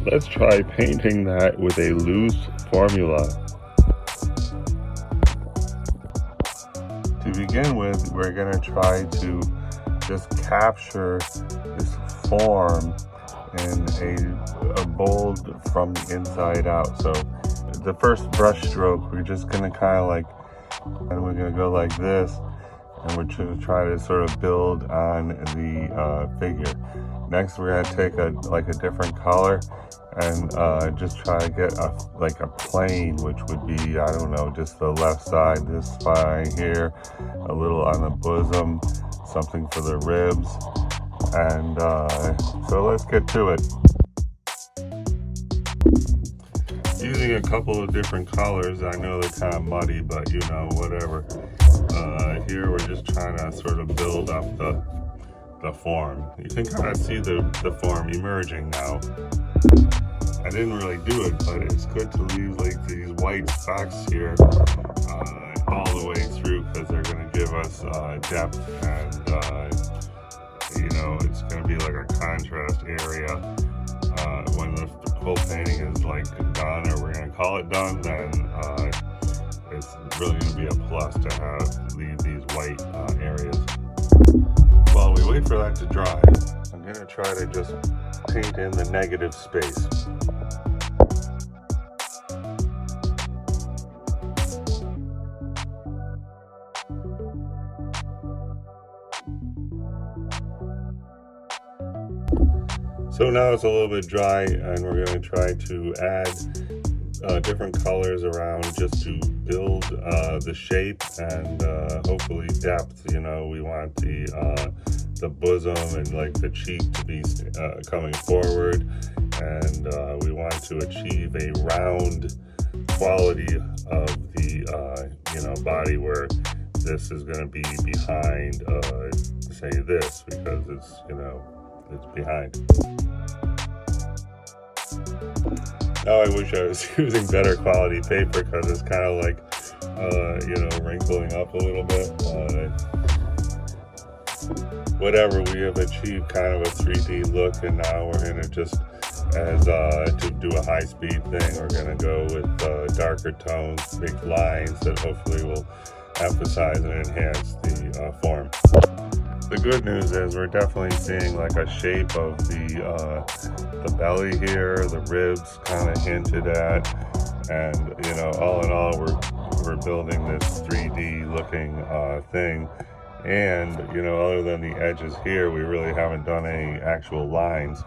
Let's try painting that with a loose formula. To begin with, we're going to try to just capture this form in a bold from the inside out. So the first brush stroke, we're just going to kind of like, and we're going to go like this, and we're going to try to sort of build on the figure. Next, we're going to take a different color and just try to get a plane, which would be, I don't know, just the left side, this spine here, a little on the bosom, something for the ribs, and so let's get to it. Using a couple of different colors, I know they're kind of muddy, but you know, whatever. Here we're just trying to sort of build up the form. You can kind of see the form emerging now. I didn't really do it, but it's good to leave like these white specks here all the way through, because they're going to give us depth, and you know, it's going to be like a contrast area. When the whole painting is like done, or we're going to call it done, then it's really going to be a plus to have these white areas. While we wait for that to dry, I'm going to try to just paint in the negative space. So now it's a little bit dry, and we're going to try to add different colors around just to build the shape and hopefully depth. You know, we want the bosom and like the cheek to be coming forward, and we want to achieve a round quality of the you know, body, where this is going to be behind say this, because it's, you know, it's behind. Now I wish I was using better quality paper, because it's kind of like you know, wrinkling up a little bit. Whatever, we have achieved kind of a 3D look, and now we're going to just, as to do a high-speed thing, we're going to go with darker tones, big lines that hopefully will emphasize and enhance the form. The good news is we're definitely seeing like a shape of the belly here, the ribs kind of hinted at, and you know, all in all, we're building this 3D looking thing. And you know, other than the edges here, we really haven't done any actual lines.